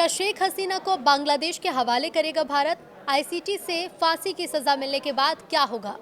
क्या शेख हसीना को बांग्लादेश के हवाले करेगा भारत? आईसीटी से फांसी की सजा मिलने के बाद क्या होगा?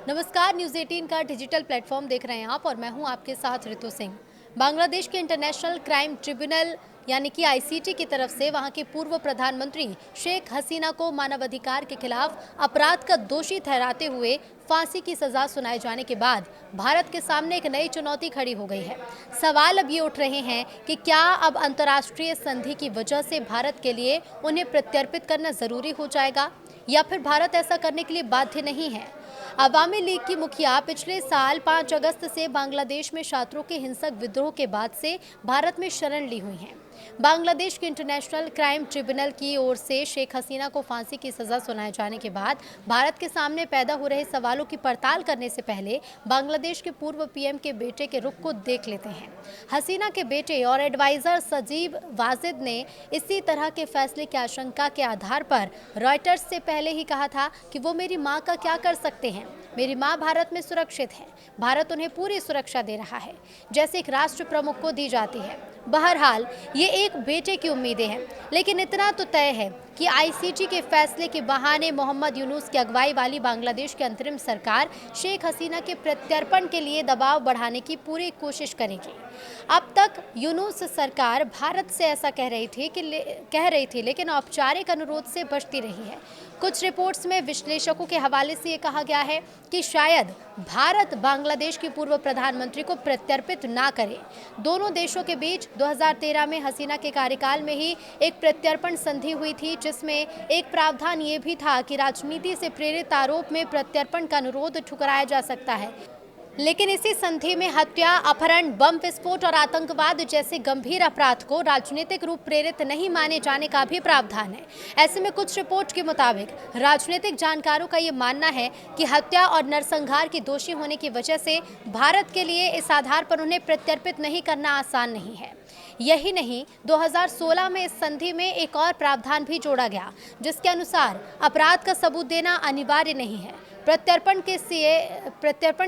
नमस्कार, न्यूज़ 18 का डिजिटल प्लेटफॉर्म देख रहे हैं आप और मैं हूं आपके साथ ऋतु सिंह। बांग्लादेश के इंटरनेशनल क्राइम ट्रिब्यूनल यानी कि आईसीटी की तरफ से वहां के पूर्व प्रधानमंत्री शेख हसीना को मानवाधिकार के खिलाफ अपराध का दोषी ठहराते हुए फांसी की सजा सुनाए जाने के बाद भारत के सामने एक नई चुनौती खड़ी हो गई है। सवाल अब ये उठ रहे हैं कि क्या अब अंतर्राष्ट्रीय संधि की वजह से भारत के लिए उन्हें प्रत्यर्पित करना जरूरी हो जाएगा या फिर भारत ऐसा करने के लिए बाध्य नहीं है। अवामी लीग की मुखिया पिछले साल 5 अगस्त से बांग्लादेश में छात्रों के हिंसक विद्रोह के बाद से भारत में शरण ली हुई हैं। बांग्लादेश के इंटरनेशनल क्राइम ट्रिब्यूनल की ओर से शेख हसीना को फांसी की सजा सुनाए जाने के बाद भारत के सामने पैदा हो रहे सवालों की पड़ताल करने से पहले बांग्लादेश के पूर्व पीएम के बेटे के रुख को देख लेते हैं। हसीना के बेटे और एडवाइजर सजीब वाजिद ने इसी तरह के फैसले की आशंका के आधार पर रॉयटर्स से पहले ही कहा था कि वो मेरी मां का क्या कर सकते हैं, मेरी मां भारत में सुरक्षित है, भारत उन्हें पूरी सुरक्षा दे रहा है जैसे एक राष्ट्र प्रमुख को दी जाती है। बहरहाल ये एक बेटे की उम्मीदें हैं, लेकिन इतना तो तय है कि आईसीटी के फैसले के बहाने मोहम्मद यूनुस की अगुवाई वाली बांग्लादेश की अंतरिम सरकार शेख हसीना के प्रत्यर्पण के लिए दबाव बढ़ाने की पूरी कोशिश करेगी। अब तक यूनुस सरकार भारत से ऐसा कह रही थी लेकिन औपचारिक अनुरोध से बचती रही है। कुछ रिपोर्ट्स में विश्लेषकों के हवाले से ये कहा गया है कि शायद भारत बांग्लादेश की पूर्व प्रधानमंत्री को प्रत्यर्पित ना करे। दोनों देशों के बीच 2013 में हसीना के कार्यकाल में ही एक प्रत्यर्पण संधि हुई थी, जिसमें एक प्रावधान ये भी था कि राजनीति से प्रेरित आरोप में प्रत्यर्पण का अनुरोध ठुकराया जा सकता है। लेकिन इसी संधि में हत्या, अपहरण, बम विस्फोट और आतंकवाद जैसे गंभीर अपराध को राजनीतिक रूप प्रेरित नहीं माने जाने का भी प्रावधान है। ऐसे में कुछ रिपोर्ट के मुताबिक राजनीतिक जानकारों का ये मानना है कि हत्या और नरसंहार की दोषी होने की वजह से भारत के लिए इस आधार पर उन्हें प्रत्यर्पित नहीं करना आसान नहीं है। यही नहीं, 2016 में इस संधि में एक और प्रावधान भी जोड़ा गया, जिसके अनुसार अपराध का सबूत देना अनिवार्य नहीं है। प्रत्यर्पण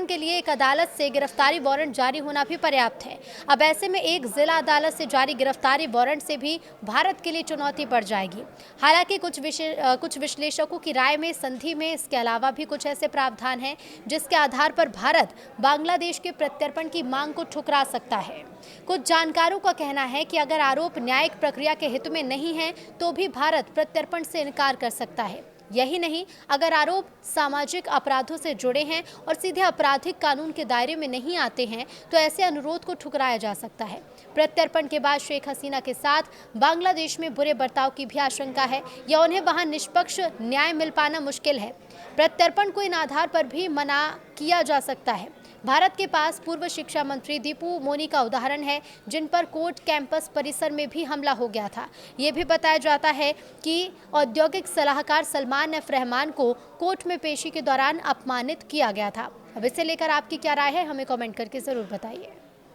के लिए एक अदालत से गिरफ्तारी वारंट जारी होना भी पर्याप्त है। अब ऐसे में एक जिला अदालत से जारी गिरफ्तारी वारंट से भी भारत के लिए चुनौती बढ़ जाएगी। हालांकि कुछ विश्लेषकों की राय में संधि में इसके अलावा भी कुछ ऐसे प्रावधान हैं जिसके आधार पर भारत बांग्लादेश के प्रत्यर्पण की मांग को ठुकरा सकता है। कुछ जानकारों का कहना है कि अगर आरोप न्यायिक प्रक्रिया के हित में नहीं है तो भी भारत प्रत्यर्पण से इनकार कर सकता है। यही नहीं, अगर आरोप सामाजिक अपराधों से जुड़े हैं और सीधे आपराधिक कानून के दायरे में नहीं आते हैं तो ऐसे अनुरोध को ठुकराया जा सकता है। प्रत्यर्पण के बाद शेख हसीना के साथ बांग्लादेश में बुरे बर्ताव की भी आशंका है या उन्हें वहां निष्पक्ष न्याय मिल पाना मुश्किल है। प्रत्यर्पण को इन आधार पर भी मना किया जा सकता है। भारत के पास पूर्व शिक्षा मंत्री दीपू मोनी का उदाहरण है, जिन पर कोर्ट कैंपस परिसर में भी हमला हो गया था। ये भी बताया जाता है कि औद्योगिक सलाहकार सलमान एफ रहमान को कोर्ट में पेशी के दौरान अपमानित किया गया था। अब इसे लेकर आपकी क्या राय है, हमें कमेंट करके ज़रूर बताइए।